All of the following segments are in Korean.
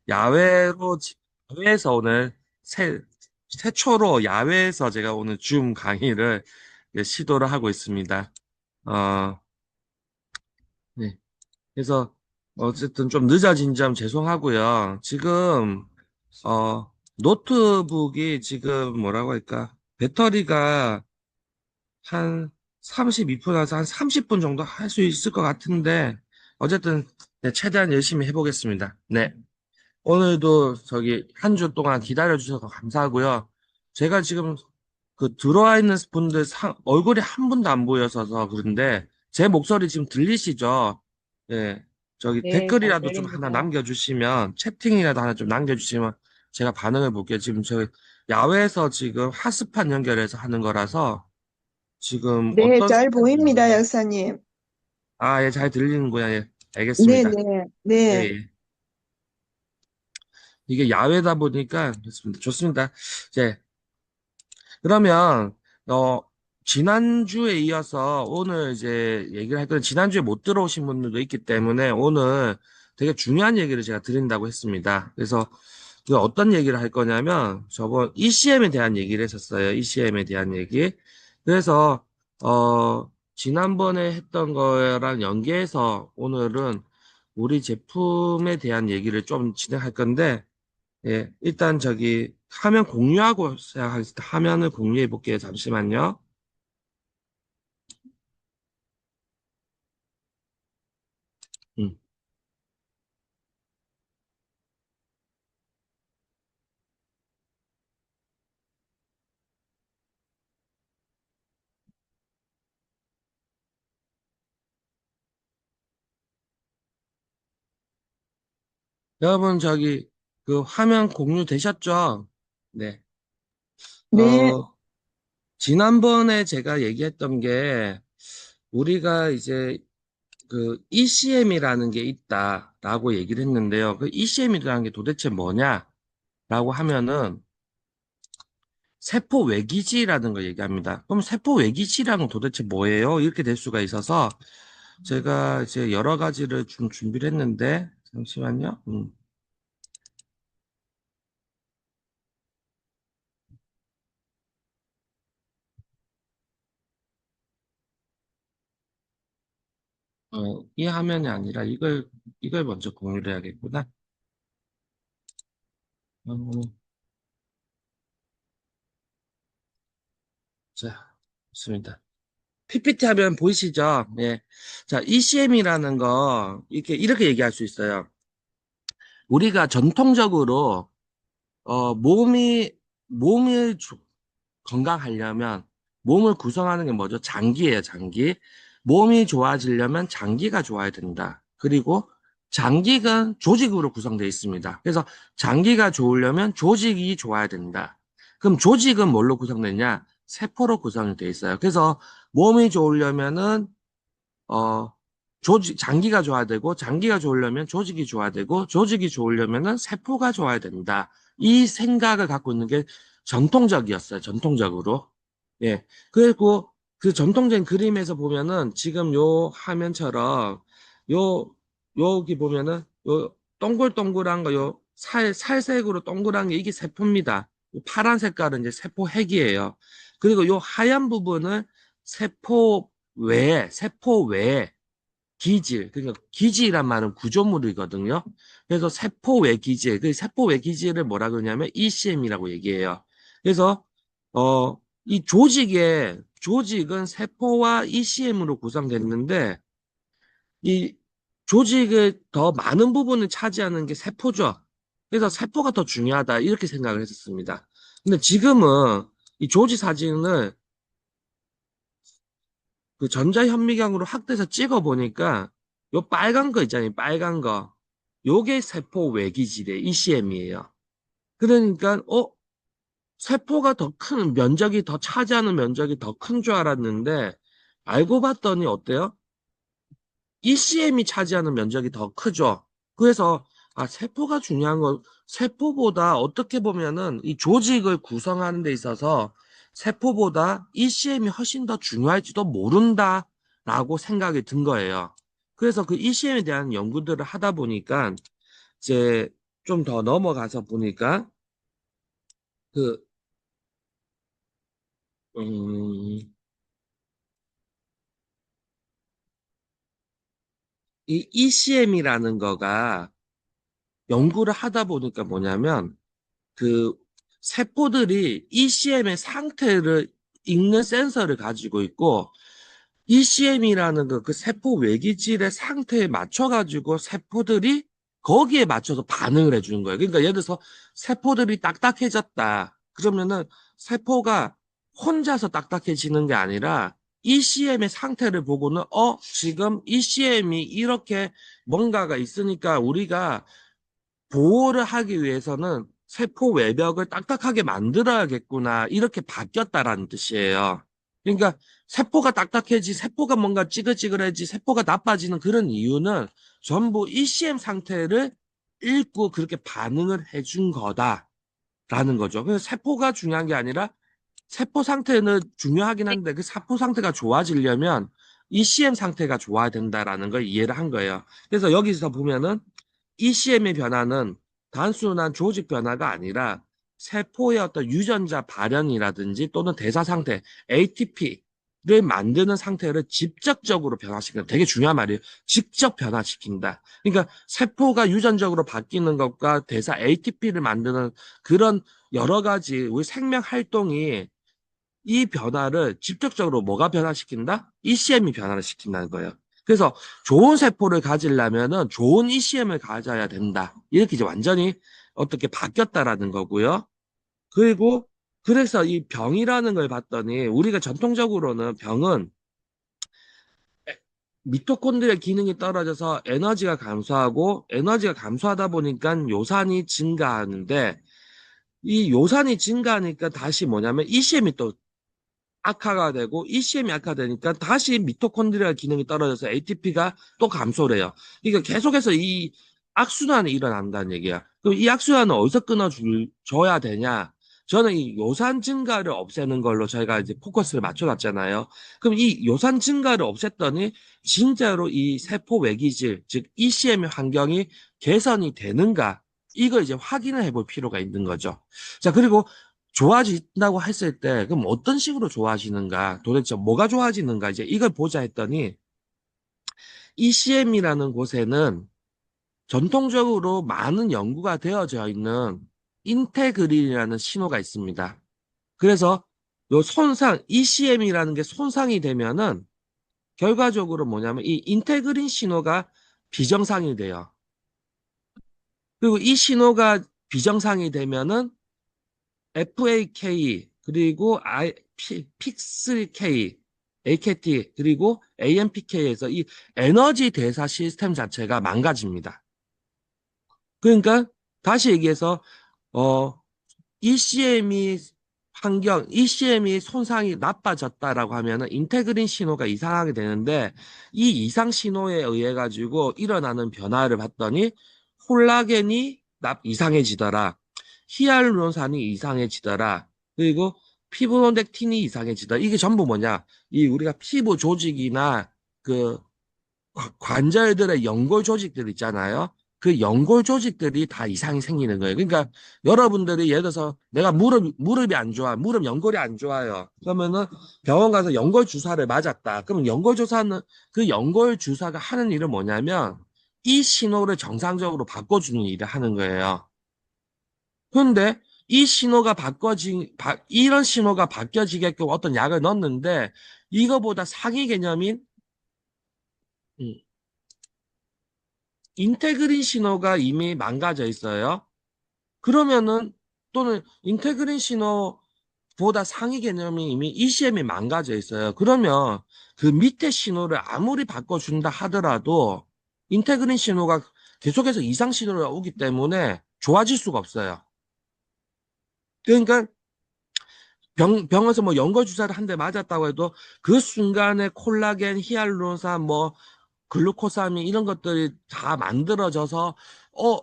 야외로, 야외에서 오늘 최초로 야외에서 제가 오늘 줌 강의를 시도를 하고 있습니다. 어, 네. 그래서 어쨌든 좀 늦어진 점 죄송하고요. 지금, 노트북이 지금 뭐라고 할까? 배터리가 한 32%에서 한 30분 정도 할 수 있을 것 같은데, 어쨌든, 네, 최대한 열심히 해보겠습니다. 네. 오늘도 저기 한 주 동안 기다려주셔서 감사하고요. 제가 지금 그 들어와 있는 분들 얼굴이 한 분도 안 보여서 그런데, 제 목소리 지금 들리시죠? 예. 저기 네, 잘 댓글이라도 좀 하나 들립니다. 남겨주시면, 채팅이라도 하나 좀 남겨주시면 제가 반응을 볼게요. 지금 저희 야외에서 지금 핫스팟 연결해서 하는 거라서, 지금 네, 어떤 잘 상태인지 보입니다, 모르겠어요. 약사님. 아, 예, 잘 들리는구나. 예, 네, 알겠습니다. 네, 예, 네, 예. 이게 야외다 보니까 좋습니다. 좋습니다. 이제 그러면 어 지난주에 이어서 오늘 이제 얘기를 할 건데 지난주에 못 들어오신 분들도 있기 때문에 오늘 되게 중요한 얘기를 제가 드린다고 했습니다. 그래서 그 어떤 얘기를 할 거냐면 저번 ECM에 대한 얘기를 했었어요. ECM에 대한 얘기. 그래서 지난번에 했던 거랑 연계해서 오늘은 우리 제품에 대한 얘기를 좀 진행할 건데 예, 일단 저기 화면 공유하고 시작하겠습니다. 화면을 공유해 볼게요. 잠시만요. 음. 여러분 저기 그 화면 공유 되셨죠? 네. 네, 어, 지난번에 제가 얘기했던 게 우리가 이제 그 ECM이라는 게 있다라고 얘기를 했는데요. 그 ECM이라는 게 도대체 뭐냐라고 하면은 세포 외기지라는 걸 얘기합니다. 그럼 세포 외기지랑은 도대체 뭐예요? 이렇게 될 수가 있어서 제가 이제 여러 가지를 좀 준비를 했는데 잠시만요. 이 화면이 아니라 이걸 먼저 공유를 해야겠구나. 어, 자, 좋습니다. PPT 화면 보이시죠? 예. 자, ECM이라는 거 이렇게 얘기할 수 있어요. 우리가 전통적으로 어, 몸이 몸을 건강하려면 몸을 구성하는 게 뭐죠? 장기예요, 장기. 몸이 좋아지려면 장기가 좋아야 된다. 그리고 장기가 조직으로 구성되어 있습니다. 그래서 장기가 좋으려면 조직이 좋아야 된다. 그럼 조직은 뭘로 구성되냐? 세포로 구성되어 있어요. 그래서 몸이 좋으려면은 어, 장기가 좋아야 되고, 장기가 좋으려면 조직이 좋아야 되고, 조직이 좋으려면은 세포가 좋아야 된다. 이 생각을 갖고 있는 게 전통적이었어요, 전통적으로. 예. 그리고 그 전통적인 그림에서 보면은 지금 요 화면처럼 요, 여기 보면은 요 동글동글한 거, 요 살색으로 동그란 게 이게 세포입니다. 요 파란 색깔은 이제 세포 핵이에요. 그리고 요 하얀 부분은 세포 외에 기질, 그러니까 기질이란 말은 구조물이거든요. 그래서 세포 외 기질, 그 세포 외 기질을 뭐라 그러냐면 ECM이라고 얘기해요. 그래서 이 조직은 세포와 ECM으로 구성됐는데 이 조직의 더 많은 부분을 차지하는 게 세포죠. 그래서 세포가 더 중요하다 이렇게 생각을 했었습니다. 근데 지금은 이 조직 사진을 그 전자현미경으로 확대해서 찍어 보니까 요 빨간 거 있잖아요. 빨간 거. 요게 세포 외기질의 ECM이에요. 그러니까 세포가 더 큰 면적이 더 차지하는 면적이 더 큰 줄 알았는데 알고 봤더니 어때요? ECM이 차지하는 면적이 더 크죠. 그래서 세포가 중요한 건 세포보다 어떻게 보면은 이 조직을 구성하는 데 있어서 세포보다 ECM이 훨씬 더 중요할지도 모른다라고 생각이 든 거예요. 그래서 그 ECM에 대한 연구들을 하다 보니까 이제 좀 더 넘어가서 보니까, 그, 음, 이 ECM이라는 거가 연구를 하다 보니까 뭐냐면, 그, 세포들이 ECM의 상태를 읽는 센서를 가지고 있고, ECM이라는 그 세포 외기질의 상태에 맞춰가지고 세포들이 거기에 맞춰서 반응을 해주는 거예요. 그러니까 예를 들어서 세포들이 딱딱해졌다. 그러면은 세포가 혼자서 딱딱해지는 게 아니라 ECM의 상태를 보고는 지금 ECM이 이렇게 뭔가가 있으니까 우리가 보호를 하기 위해서는 세포 외벽을 딱딱하게 만들어야겠구나. 이렇게 바뀌었다라는 뜻이에요. 그러니까 세포가 딱딱해지, 세포가 뭔가 찌글찌글해지, 세포가 나빠지는 그런 이유는 전부 ECM 상태를 읽고 그렇게 반응을 해준 거다라는 거죠. 그래서 세포가 중요한 게 아니라 세포 상태는 중요하긴 한데 그 세포 상태가 좋아지려면 ECM 상태가 좋아야 된다라는 걸 이해를 한 거예요. 그래서 여기서 보면은 ECM의 변화는 단순한 조직 변화가 아니라 세포의 어떤 유전자 발현이라든지 또는 대사 상태, ATP를 만드는 상태를 직접적으로 변화시킨다. 되게 중요한 말이에요. 직접 변화시킨다. 그러니까 세포가 유전적으로 바뀌는 것과 대사 ATP를 만드는 그런 여러 가지 우리 생명 활동이 이 변화를 직접적으로 뭐가 변화시킨다? ECM이 변화를 시킨다는 거예요. 그래서 좋은 세포를 가지려면은 좋은 ECM을 가져야 된다. 이렇게 이제 완전히 어떻게 바뀌었다라는 거고요. 그리고 그래서 이 병이라는 걸 봤더니 우리가 전통적으로는 병은 미토콘드리아 기능이 떨어져서 에너지가 감소하다 보니까 요산이 증가하는데 이 요산이 증가하니까 다시 뭐냐면 ECM이 또 악화가 되고 ECM이 악화되니까 다시 미토콘드리아 기능이 떨어져서 ATP가 또 감소를 해요. 그러니까 계속해서 이 악순환이 일어난다는 얘기야. 그럼 이 악순환은 어디서 끊어줘야 되냐? 저는 이 요산 증가를 없애는 걸로 저희가 이제 포커스를 맞춰놨잖아요. 그럼 이 요산 증가를 없앴더니 진짜로 이 세포 외기질, 즉 ECM의 환경이 개선이 되는가? 이걸 이제 확인을 해볼 필요가 있는 거죠. 자, 그리고 좋아진다고 했을 때, 그럼 어떤 식으로 좋아지는가? 도대체 뭐가 좋아지는가? 이제 이걸 보자 했더니, ECM이라는 곳에는 전통적으로 많은 연구가 되어져 있는 인테그린이라는 신호가 있습니다. 그래서 요 손상, ECM이라는 게 손상이 되면은 결과적으로 뭐냐면 이 인테그린 신호가 비정상이 돼요. 그리고 이 신호가 비정상이 되면은 FAK 그리고 PIX-K, AKT 그리고 AMPK에서 이 에너지 대사 시스템 자체가 망가집니다. 그러니까 다시 얘기해서 어 ECM이 손상이 나빠졌다라고 하면은 인테그린 신호가 이상하게 되는데 이 이상 신호에 의해 가지고 일어나는 변화를 봤더니 콜라겐이 이상해지더라. 히알루론산이 이상해지더라. 그리고 피브로넥틴이 이상해지더라. 이게 전부 뭐냐? 이 우리가 피부 조직이나 그 관절들의 연골 조직들 있잖아요. 그 연골 조직들이 다 이상이 생기는 거예요. 그러니까 여러분들이 예를 들어서 내가 무릎이 안 좋아. 무릎 연골이 안 좋아요. 그러면은 병원 가서 연골 주사를 맞았다. 그럼 그 연골 주사가 하는 일은 뭐냐면 이 신호를 정상적으로 바꿔주는 일을 하는 거예요. 그런데 이런 신호가 바뀌어지게끔 어떤 약을 넣었는데 이거보다 상위 개념인 음, 인테그린 신호가 이미 망가져 있어요. 그러면은 또는 인테그린 신호보다 상위 개념이 이미 ECM이 망가져 있어요. 그러면 그 밑에 신호를 아무리 바꿔준다 하더라도 인테그린 신호가 계속해서 이상 신호가 오기 때문에 좋아질 수가 없어요. 그러니까 병에서 뭐 연골 주사를 한 대 맞았다고 해도 그 순간에 콜라겐, 히알루론산, 뭐 글루코사민 이런 것들이 다 만들어져서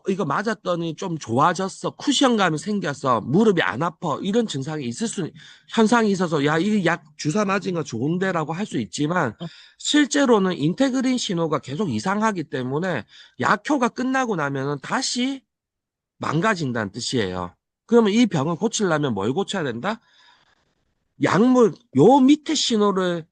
이거 맞았더니 좀 좋아졌어. 쿠션감이 생겼어. 무릎이 안 아파. 이런 현상이 있어서 야, 이 약 주사 맞은 거 좋은데라고 할 수 있지만 실제로는 인테그린 신호가 계속 이상하기 때문에 약효가 끝나고 나면은 다시 망가진다는 뜻이에요. 그러면 이 병을 고치려면 뭘 고쳐야 된다? 약물, 요 밑에 신호를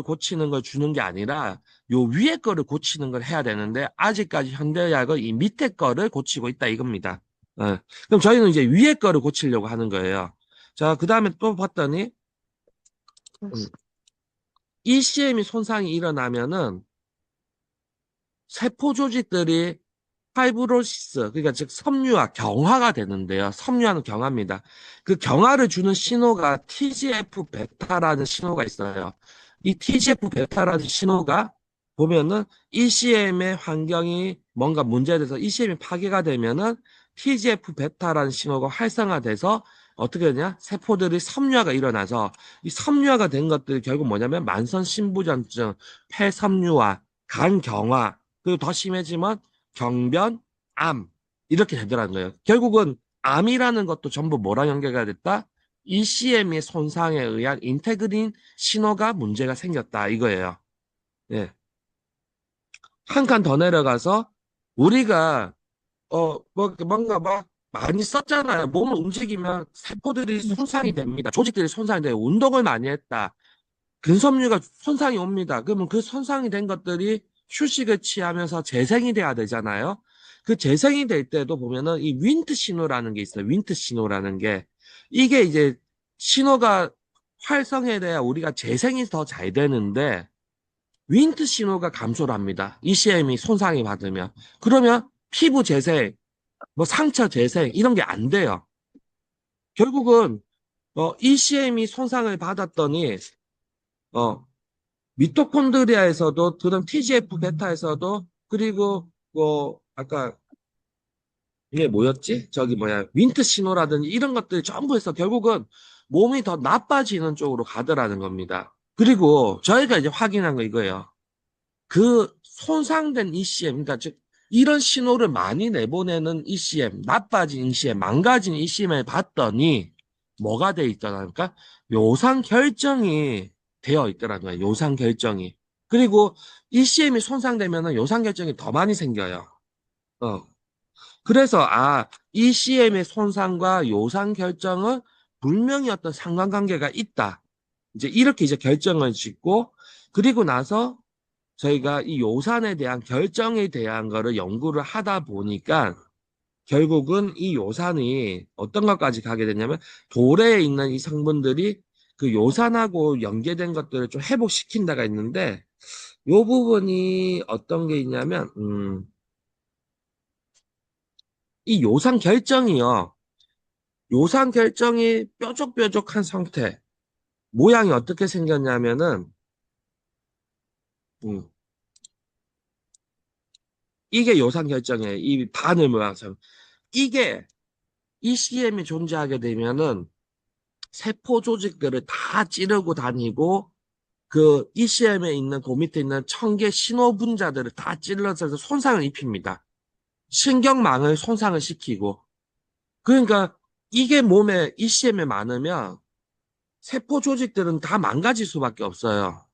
고치는 걸 주는 게 아니라 요 위에 거를 고치는 걸 해야 되는데 아직까지 현대의학은 이 밑에 거를 고치고 있다 이겁니다. 그럼 저희는 이제 위에 거를 고치려고 하는 거예요. 자, 그 다음에 또 봤더니 음, ECM이 손상이 일어나면은 세포 조직들이 파이브로시스, 그러니까 즉 섬유화, 경화가 되는데요. 섬유화는 경화입니다. 그 경화를 주는 신호가 TGF 베타라는 신호가 있어요. 이 TGF 베타라는 신호가 보면은 ECM의 환경이 뭔가 문제돼서 ECM이 파괴가 되면은 TGF 베타라는 신호가 활성화돼서 어떻게 되냐? 세포들이 섬유화가 일어나서 이 섬유화가 된 것들이 결국 뭐냐면 만성 신부전증, 폐섬유화, 간경화, 그리고 더 심해지면 경변, 암 이렇게 되더라는 거예요. 결국은 암이라는 것도 전부 뭐랑 연계가 됐다? ECM의 손상에 의한 인테그린 신호가 문제가 생겼다 이거예요. 예. 한 칸 더 내려가서 우리가 뭔가 막 많이 썼잖아요. 몸을 움직이면 세포들이 네. 손상이 됩니다. 조직들이 손상이 돼요. 운동을 많이 했다. 근섬유가 손상이 옵니다. 그러면 그 손상이 된 것들이 휴식을 취하면서 재생이 돼야 되잖아요. 그 재생이 될 때도 보면은 이 윈트 신호라는 게 있어요. 윈트 신호라는 게. 이게 이제 신호가 활성화돼야 우리가 재생이 더 잘 되는데 윈트 신호가 감소를 합니다. ECM이 손상이 받으면. 그러면 피부 재생, 뭐 상처 재생 이런 게 안 돼요. 결국은 ECM이 손상을 받았더니 어, 미토콘드리아에서도 그런 TGF 베타에서도 그리고 뭐 아까 이게 뭐였지? 저기 뭐야 윈트 신호라든지 이런 것들이 전부 해서 결국은 몸이 더 나빠지는 쪽으로 가더라는 겁니다. 그리고 저희가 이제 확인한 거 이거예요. 그 손상된 ECM, 그러니까 즉 이런 신호를 많이 내보내는 ECM, 나빠진 ECM, 망가진 ECM을 봤더니 뭐가 돼 있더라니까? 요상 결정이 되어 있더라는 거예요. 요상 결정이. 그리고 ECM이 손상되면은 요상 결정이 더 많이 생겨요. 어. 그래서 ECM의 손상과 요상 결정은 분명히 어떤 상관관계가 있다. 이제 이렇게 이제 결정을 짓고 그리고 나서 저희가 이 요산에 대한 결정에 대한 거를 연구를 하다 보니까 결국은 이 요산이 어떤 것까지 가게 되냐면 돌에 있는 이 성분들이 그 요산하고 연계된 것들을 좀 회복시킨 다가 있는데 요 부분이 어떤 게 있냐면 이 요산 결정이요. 요산 결정이 뾰족뾰족한 상태. 모양이 어떻게 생겼냐면은 음, 이게 요산 결정이에요. 이 바늘 모양처럼. 이게 ECM이 존재하게 되면은 세포 조직들을 다 찌르고 다니고 그 ECM에 있는 그 밑에 있는 청계 신호 분자들을 다 찔러서 손상을 입힙니다. 신경망을 손상을 시키고 그러니까 이게 몸에 ECM에 많으면 세포 조직들은 다 망가질 수밖에 없어요.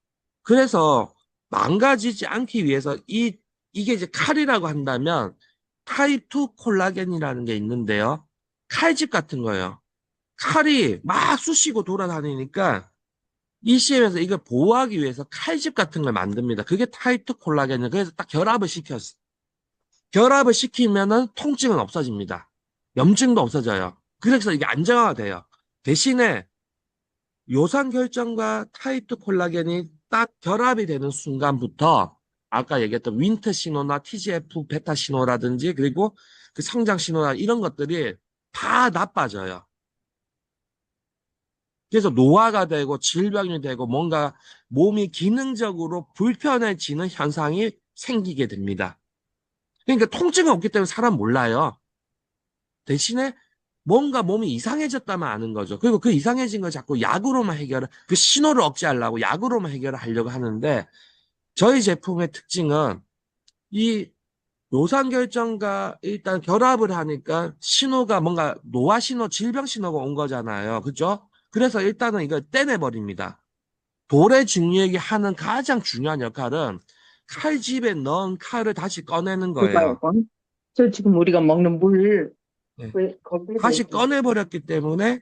그래서 망가지지 않기 위해서 이게 이제 칼이라고 한다면 타입 2 콜라겐이라는 게 있는데요. 칼집 같은 거예요. 칼이 막 쑤시고 돌아다니니까 ECM에서 이걸 보호하기 위해서 칼집 같은 걸 만듭니다. 그게 타이트 콜라겐이에요. 그래서 딱 결합을 시켰어. 결합을 시키면은 통증은 없어집니다. 염증도 없어져요. 그래서 이게 안정화가 돼요. 대신에 요산 결정과 타이트 콜라겐이 딱 결합이 되는 순간부터 아까 얘기했던 윈트 신호나 TGF 베타 신호라든지 그리고 그 성장 신호나 이런 것들이 다 나빠져요. 그래서 노화가 되고 질병이 되고 뭔가 몸이 기능적으로 불편해지는 현상이 생기게 됩니다. 그러니까 통증이 없기 때문에 사람 몰라요. 대신에 뭔가 몸이 이상해졌다만 아는 거죠. 그리고 그 이상해진 걸 자꾸 약으로만 그 신호를 억제하려고 약으로만 해결을 하려고 하는데 저희 제품의 특징은 이 노상결정과 일단 결합을 하니까 신호가 뭔가 노화 신호, 질병 신호가 온 거잖아요. 그죠? 그래서 일단은 이걸 떼내버립니다. 돌의 증류액이 하는 가장 중요한 역할은 칼집에 넣은 칼을 다시 꺼내는 그거요, 거예요. 이건. 저 지금 우리가 먹는 물, 네. 거기에서 다시 이렇게. 꺼내버렸기 때문에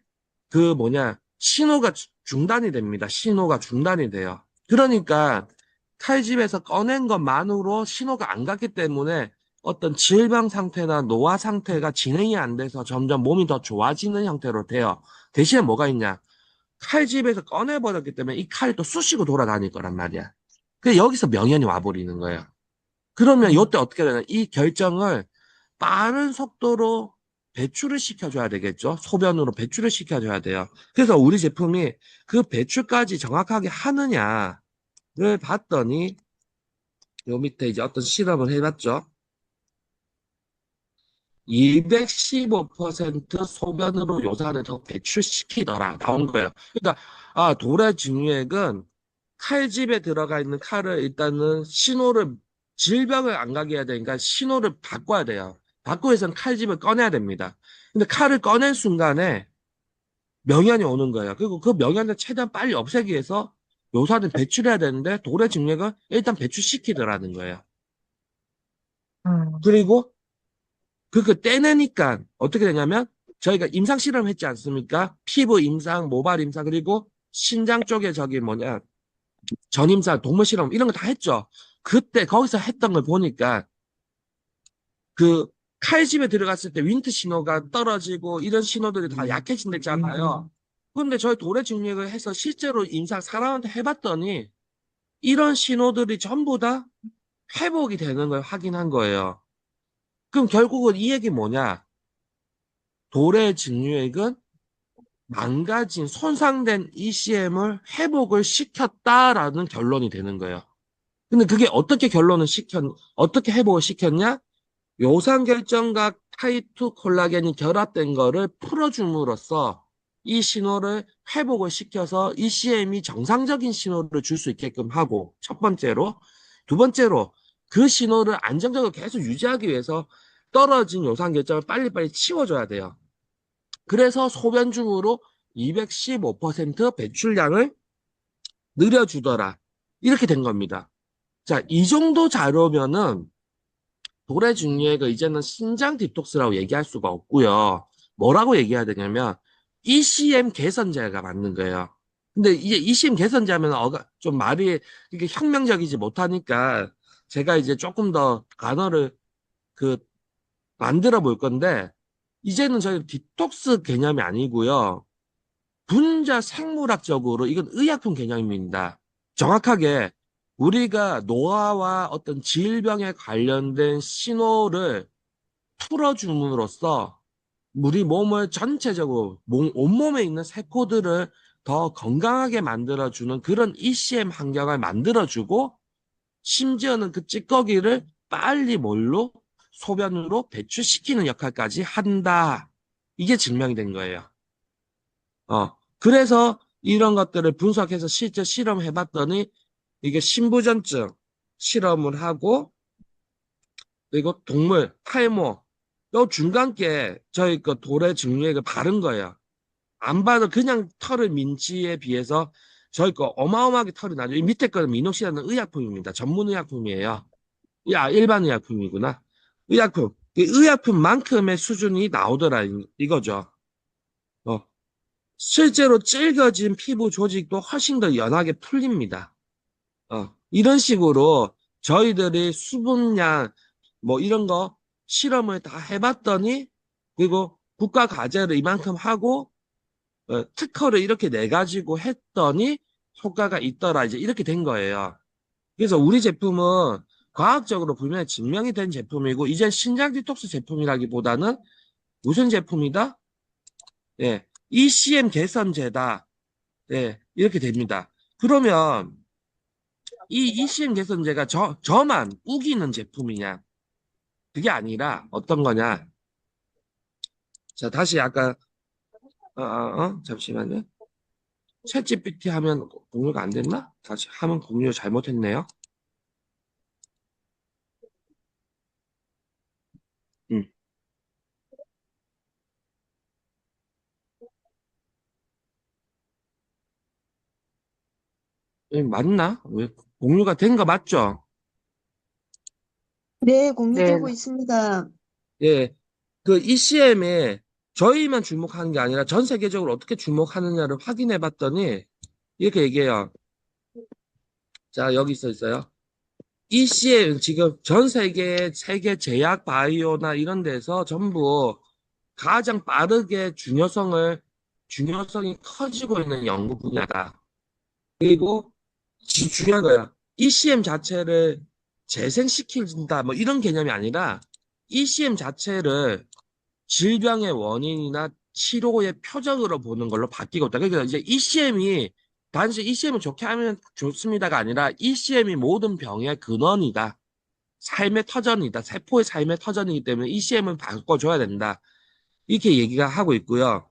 그 뭐냐, 신호가 중단이 됩니다. 신호가 중단이 돼요. 그러니까 칼집에서 꺼낸 것만으로 신호가 안 갔기 때문에 어떤 질병 상태나 노화 상태가 진행이 안 돼서 점점 몸이 더 좋아지는 형태로 돼요. 대신에 뭐가 있냐? 칼집에서 꺼내버렸기 때문에 이 칼이 또 쑤시고 돌아다닐 거란 말이야. 그 여기서 명현이 와버리는 거예요. 그러면 음. 이때 어떻게 되냐? 이 결정을 빠른 속도로 배출을 시켜줘야 되겠죠. 소변으로 배출을 시켜줘야 돼요. 그래서 우리 제품이 그 배출까지 정확하게 하느냐를 봤더니 요 밑에 이제 어떤 실험을 해봤죠. 215% 소변으로 요산을 더 배출시키더라 나온 거예요. 그러니까 돌의 증류액은 칼집에 들어가 있는 칼을 일단은 신호를 질병을 안 가게 해야 되니까 신호를 바꿔야 돼요. 바꾸기 위해서는 칼집을 꺼내야 됩니다. 근데 칼을 꺼낸 순간에 명현이 오는 거예요. 그리고 그 명현을 최대한 빨리 없애기 위해서 요산을 배출해야 되는데 돌의 증류액은 일단 배출시키더라는 거예요. 음. 그리고 그거 떼내니까 어떻게 되냐면 저희가 임상 실험 했지 않습니까? 피부 임상, 모발 임상, 그리고 신장 쪽에 저기 뭐냐, 전임상, 동물 실험 이런 거 다 했죠. 그때 거기서 했던 걸 보니까 그 칼집에 들어갔을 때 윈트 신호가 떨어지고 이런 신호들이 다 약해진댔잖아요. 근데 저희 도래 증명을 해서 실제로 임상 사람한테 해봤더니 이런 신호들이 전부 다 회복이 되는 걸 확인한 거예요. 그럼 결국은 이 얘기 뭐냐? 도래 증류액은 망가진 손상된 ECM을 회복을 시켰다라는 결론이 되는 거예요. 근데 그게 어떻게 회복을 시켰냐? 요산결정과 타이투 콜라겐이 결합된 거를 풀어줌으로써 이 신호를 회복을 시켜서 ECM이 정상적인 신호를 줄 수 있게끔 하고, 첫 번째로. 두 번째로, 그 신호를 안정적으로 계속 유지하기 위해서 떨어진 요산결정을 빨리빨리 치워줘야 돼요. 그래서 소변 중으로 215% 배출량을 늘려주더라. 이렇게 된 겁니다. 자, 이 정도 자료면은 도래 중류액을 이제는 신장 디톡스라고 얘기할 수가 없고요. 뭐라고 얘기해야 되냐면 ECM 개선제가 맞는 거예요. 근데 이제 ECM 개선제 하면 좀 말이 이게 혁명적이지 못하니까 제가 이제 조금 더 단어를 그 만들어 볼 건데 이제는 저희 디톡스 개념이 아니고요. 분자 생물학적으로 이건 의약품 개념입니다. 정확하게 우리가 노화와 어떤 질병에 관련된 신호를 풀어줌으로써 우리 몸을 전체적으로 온몸에 있는 세포들을 더 건강하게 만들어주는 그런 ECM 환경을 만들어주고 심지어는 그 찌꺼기를 빨리 뭘로? 소변으로 배출시키는 역할까지 한다. 이게 증명이 된 거예요. 그래서 이런 것들을 분석해서 실제 실험해 봤더니 이게 신부전증 실험을 하고 그리고 동물 탈모 요 중간께 저희 그 돌의 증류액을 바른 거예요. 안 봐도 그냥 털을 민지에 비해서 저희 거 어마어마하게 털이 나죠. 이 밑에 거는 미녹시라는 의약품입니다. 전문 의약품이에요. 일반 의약품이구나. 의약품. 이 의약품만큼의 수준이 나오더라 이거죠. 어, 실제로 찔겨진 피부 조직도 훨씬 더 연하게 풀립니다. 이런 식으로 저희들이 수분량 뭐 이런 거 실험을 다 해봤더니 그리고 국가 과제를 이만큼 하고 특허를 이렇게 내 가지고 했더니 효과가 있더라 이제 이렇게 된 거예요. 그래서 우리 제품은 과학적으로 분명히 증명이 된 제품이고 이제 신장 디톡스 제품이라기보다는 무슨 제품이다? 예, ECM 개선제다. 예, 이렇게 됩니다. 그러면 이 ECM 개선제가 저만 우기는 제품이냐? 그게 아니라 어떤 거냐? 자, 다시 아까 잠시만요. 챗GPT 하면 공유가 안 됐나? 다시 하면 공유 잘못했네요. 음. 맞나? 왜 공유가 된 거 맞죠? 네, 네, 공유되고 있습니다. 예, 그 ECM에 저희만 주목하는 게 아니라 전 세계적으로 어떻게 주목하느냐를 확인해 봤더니 이렇게 얘기해요. 자, 여기 있어요. ECM 지금 전 세계 제약 바이오나 이런 데서 전부 가장 빠르게 중요성이 커지고 있는 연구 분야다. 그리고 중요한 거야. ECM 자체를 재생시킨다, 뭐 이런 개념이 아니라 ECM 자체를 질병의 원인이나 치료의 표적으로 보는 걸로 바뀌고 있다. 그러니까 이제 ECM이 단지 ECM을 좋게 하면 좋습니다가 아니라 ECM이 모든 병의 근원이다. 삶의 터전이다. 세포의 삶의 터전이기 때문에 ECM을 바꿔줘야 된다. 이렇게 얘기가 하고 있고요.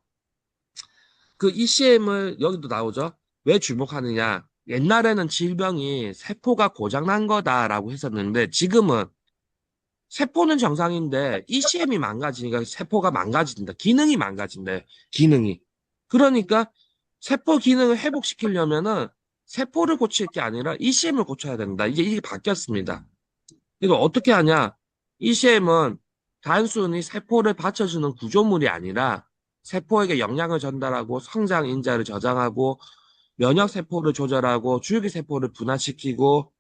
그 ECM을 여기도 나오죠. 왜 주목하느냐? 옛날에는 질병이 세포가 고장난 거다라고 했었는데 지금은 세포는 정상인데 ECM이 망가지니까 세포가 망가진다. 기능이 망가진다. 기능이. 그러니까 세포 기능을 회복시키려면은 세포를 고칠 게 아니라 ECM을 고쳐야 된다. 이게 바뀌었습니다. 이거 어떻게 하냐? ECM은 단순히 세포를 받쳐주는 구조물이 아니라 세포에게 영양을 전달하고 성장 인자를 저장하고 면역 세포를 조절하고 줄기 세포를 분화시키고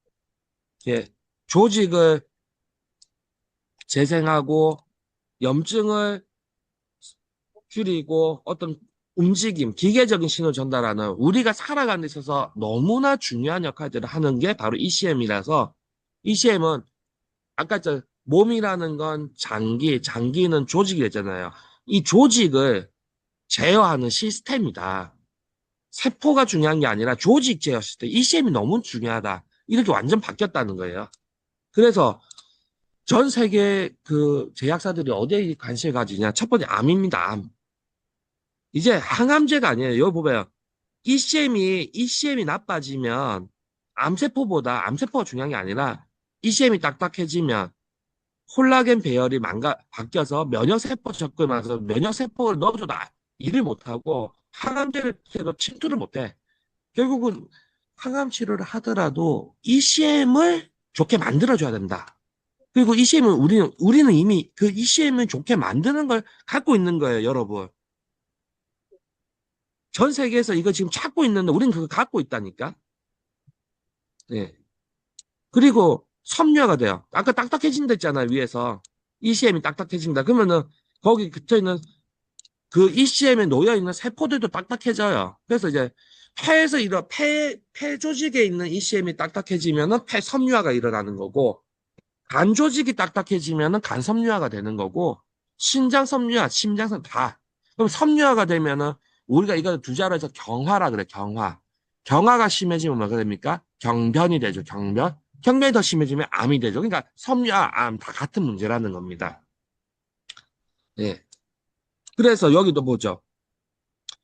예, 조직을 재생하고 염증을 줄이고 어떤 움직임, 기계적인 신호를 전달하는 우리가 살아가는 데 있어서 너무나 중요한 역할들을 하는 게 바로 ECM이라서 ECM은 아까 저 몸이라는 건 장기는 조직이 됐잖아요. 이 조직을 제어하는 시스템이다. 세포가 중요한 게 아니라 조직 제어 시스템. ECM이 너무 중요하다. 이렇게 완전 바뀌었다는 거예요. 그래서 전 세계 그 제약사들이 어디에 관심을 가지냐? 첫 번째 암입니다. 암. 이제 항암제가 아니에요. 여기 보면 ECM이 나빠지면 암세포가 중요한 게 아니라 ECM이 딱딱해지면 콜라겐 배열이 바뀌어서 면역세포 접근하면서 면역세포를 넣어줘도 일을 못하고 항암제를 해도 침투를 못해. 결국은 항암 치료를 하더라도 ECM을 좋게 만들어줘야 된다. 그리고 ECM은 우리는 이미 그 ECM을 좋게 만드는 걸 갖고 있는 거예요, 여러분. 전 세계에서 이거 지금 찾고 있는데 우리는 그거 갖고 있다니까. 예. 그리고 섬유화가 돼요. 아까 딱딱해진다 했잖아요, 위에서. ECM이 딱딱해진다. 그러면은 거기 붙어 있는 그 ECM에 놓여 있는 세포들도 딱딱해져요. 그래서 이제 폐 조직에 있는 ECM이 딱딱해지면은 폐 섬유화가 일어나는 거고, 간 조직이 딱딱해지면은 간 섬유화가 되는 거고, 신장 섬유화, 심장 섬 다. 그럼 섬유화가 되면은 우리가 이거 두 자로 해서 경화라 그래, 경화. 경화가 심해지면 뭐가 됩니까? 경변이 되죠, 경변. 경변이 더 심해지면 암이 되죠. 그러니까 섬유화, 암 다 같은 문제라는 겁니다. 예. 그래서 여기도 보죠.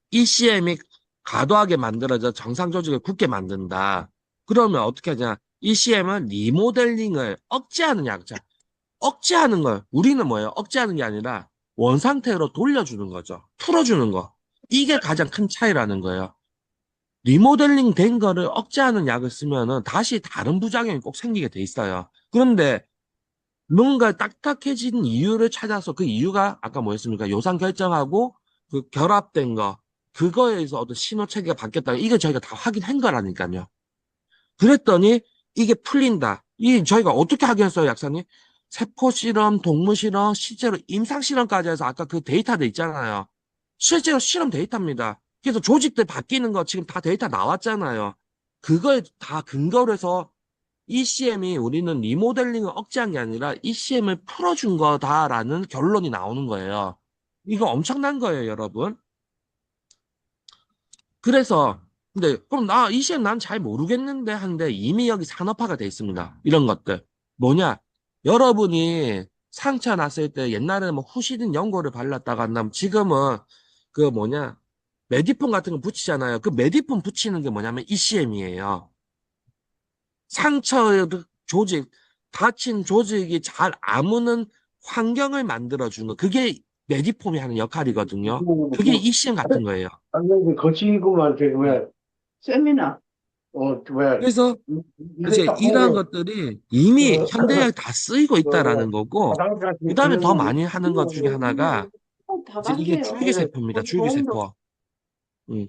ECM이 과도하게 만들어져 정상 조직을 굳게 만든다. 그러면 어떻게 하냐? ECM은 리모델링을 억제하는 약자. 억제하는 걸 우리는 뭐예요? 억제하는 게 아니라 원상태로 돌려주는 거죠. 풀어주는 거. 이게 가장 큰 차이라는 거예요. 리모델링 된 거를 억제하는 약을 쓰면은 다시 다른 부작용이 꼭 생기게 돼 있어요. 그런데 뭔가 딱딱해진 이유를 찾아서 그 이유가 아까 뭐였습니까? 요상 결정하고 그 결합된 거 그거에서 어떤 신호 체계가 바뀌었다. 이거 저희가 다 확인한 거라니까요. 그랬더니 이게 풀린다. 이 저희가 어떻게 확인했어요, 약사님? 세포 실험, 동물 실험, 실제로 임상 실험까지 해서 아까 그 데이터도 있잖아요. 실제로 실험 데이터입니다. 그래서 조직들 바뀌는 거 지금 다 데이터 나왔잖아요. 그거에 다 근거로 해서 ECM이 우리는 리모델링을 억제한 게 아니라 ECM을 풀어준 거다라는 결론이 나오는 거예요. 이거 엄청난 거예요, 여러분. 그래서 근데 그럼 나 ECM 난 잘 모르겠는데 하는데 이미 여기 산업화가 돼 있습니다. 이런 것들. 뭐냐? 여러분이 상처 났을 때 옛날에는 뭐 후시딘 연고를 발랐다가 한다면 지금은 그 뭐냐? 메디폰 같은 거 붙이잖아요. 그 메디폰 붙이는 게 뭐냐면 ECM이에요. 상처 조직, 다친 조직이 잘 아무는 환경을 만들어주는 그게 메디폼이 하는 역할이거든요. 그게 ECM 같은 거예요. 완전히 거치고만 되고 네. 왜 세미나 왜, 그래서 이거 이제 딱 이러한 보고, 것들이 이미 그, 현대의학에 다 쓰이고 있다라는 거고, 화장실 그 같은 다음에 더 거 많이 하는 것 중에 하나가 이제 이게 예, 줄기세포입니다. 줄기세포. 음.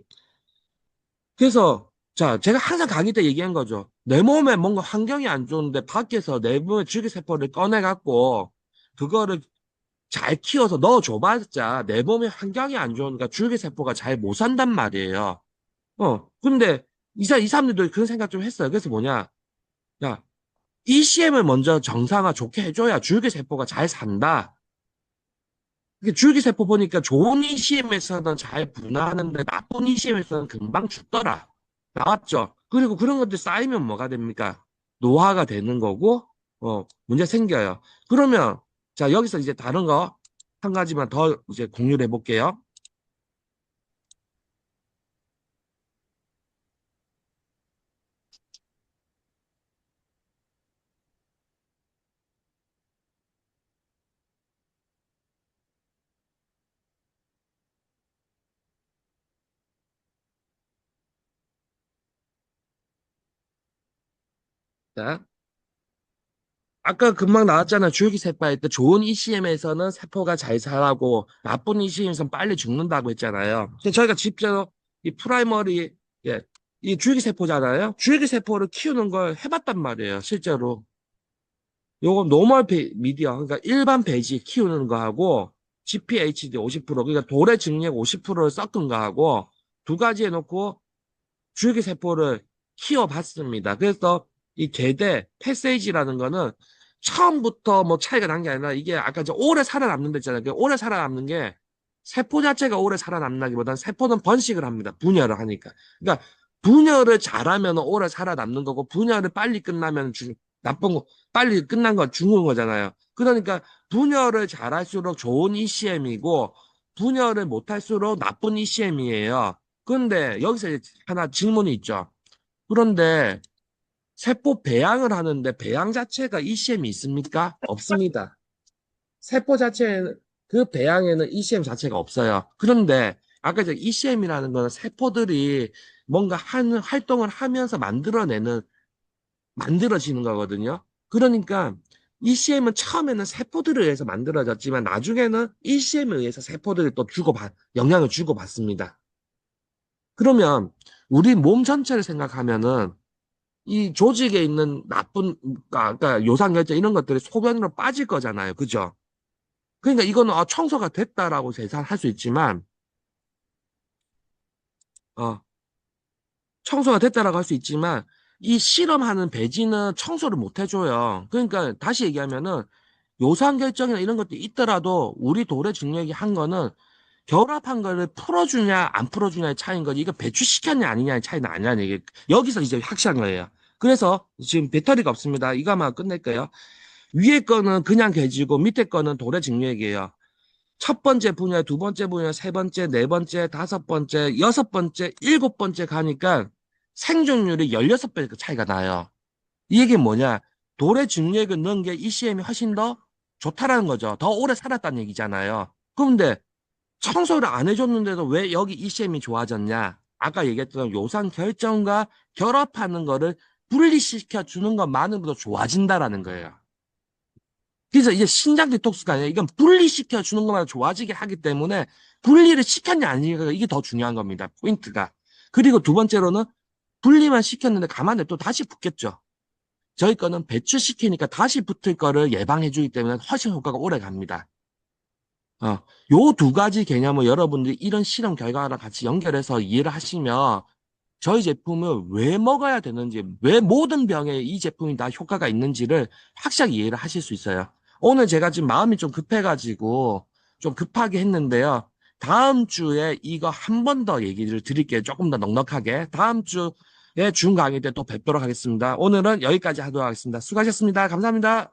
그래서 자, 제가 항상 강의 때 얘기한 거죠. 내 몸에 뭔가 환경이 안 좋은데 밖에서 내 몸에 줄기세포를 꺼내갖고 그거를 잘 키워서 넣어줘봤자 내 몸에 환경이 안 좋으니까 줄기세포가 잘 못 산단 말이에요. 근데 이 사람들도 그런 생각 좀 했어요. 그래서 뭐냐. 야, ECM을 먼저 정상화 좋게 해줘야 줄기세포가 잘 산다. 이게 줄기세포 보니까 좋은 ECM에서는 잘 분화하는데 나쁜 ECM에서는 금방 죽더라. 나왔죠? 그리고 그런 것들 쌓이면 뭐가 됩니까? 노화가 되는 거고, 문제 생겨요. 그러면, 자, 여기서 이제 다른 거 한 가지만 더 이제 공유를 해볼게요. 자, 아까 금방 나왔잖아. 줄기세포 할 때 좋은 ECM에서는 세포가 잘 자라고 나쁜 ECM에서는 빨리 죽는다고 했잖아요. 근데 저희가 직접 이 프라이머리, 예, 이 줄기세포잖아요. 줄기세포를 키우는 걸 해봤단 말이에요. 실제로. 요거 노멀 미디어, 그러니까 일반 배지 키우는 거하고 GPHD 50%, 그러니까 돌의 증력 50%를 섞은 거하고 두 가지 해놓고 줄기세포를 키워봤습니다. 그래서 이 개대 패세이지라는 거는 처음부터 뭐 차이가 난 게 아니라 이게 아까 저 오래 살아남는 데 있잖아요. 그 오래 살아남는 게 세포 자체가 오래 살아남나기보다는 세포는 번식을 합니다. 분열을 하니까. 그러니까 분열을 잘하면 오래 살아남는 거고 분열을 빨리 끝나면 나쁜 거, 빨리 끝난 건 죽은 거잖아요. 그러니까 분열을 잘할수록 좋은 ECM이고 분열을 못할수록 나쁜 ECM이에요. 그런데 여기서 이제 하나 질문이 있죠. 그런데 세포 배양을 하는데 배양 자체가 ECM이 있습니까? 없습니다. 세포 자체에는 그 배양에는 ECM 자체가 없어요. 그런데 아까 이제 ECM이라는 거는 세포들이 뭔가 하는 활동을 하면서 만들어지는 거거든요. 그러니까 ECM은 처음에는 세포들에 의해서 만들어졌지만 나중에는 ECM에 의해서 세포들이 또 영향을 주고받습니다. 그러면 우리 몸 전체를 생각하면은 이 조직에 있는 그러니까 요상결제 이런 것들이 소변으로 빠질 거잖아요. 그죠? 그러니까 이거는 청소가 됐다라고 계산할 수 있지만, 어, 청소가 됐다라고 할 수 있지만, 이 실험하는 배지는 청소를 못 해줘요. 그러니까 다시 얘기하면은 요상결정이나 이런 것도 있더라도 우리 돌의 증력이 한 거는 결합한 거를 풀어주냐 안 풀어주냐의 차이인 거지 이거 배출시켰냐 아니냐의 차이는 아니라는 얘기. 여기서 이제 확실한 거예요. 그래서 지금 배터리가 없습니다. 이거만 끝낼게요. 위에 거는 그냥 개지고 밑에 거는 돌의 직력이에요. 첫 번째 분야, 두 번째 분야, 세 번째, 네 번째, 다섯 번째, 여섯 번째, 일곱 번째 가니까 생존율이 16배 차이가 나요. 이 얘기는 뭐냐? 돌의 중력을 넣은 게 ECM이 훨씬 더 좋다라는 거죠. 더 오래 살았다는 얘기잖아요. 그런데 청소를 안 해줬는데도 왜 여기 ECM이 좋아졌냐? 아까 얘기했던 요산 결정과 결합하는 거를 분리시켜 주는 것만으로도 좋아진다라는 거예요. 그래서 이게 신장 디톡스가 아니라 이건 분리시켜 주는 것만 좋아지게 하기 때문에 분리를 시켰냐 아니냐 이게 더 중요한 겁니다. 포인트가. 그리고 두 번째로는 분리만 시켰는데 가만 냅둬 다시 붙겠죠. 저희 거는 배출시키니까 다시 붙을 거를 예방해 주기 때문에 훨씬 효과가 오래 갑니다. 요 두 가지 개념을 여러분들이 이런 실험 결과랑 같이 연결해서 이해를 하시면 저희 제품을 왜 먹어야 되는지, 왜 모든 병에 이 제품이 다 효과가 있는지를 확실하게 이해를 하실 수 있어요. 오늘 제가 지금 마음이 좀 급해가지고 좀 급하게 했는데요. 다음 주에 이거 한 번 더 얘기를 드릴게요. 조금 더 넉넉하게. 다음 주에 준 강의 때 또 뵙도록 하겠습니다. 오늘은 여기까지 하도록 하겠습니다. 수고하셨습니다. 감사합니다.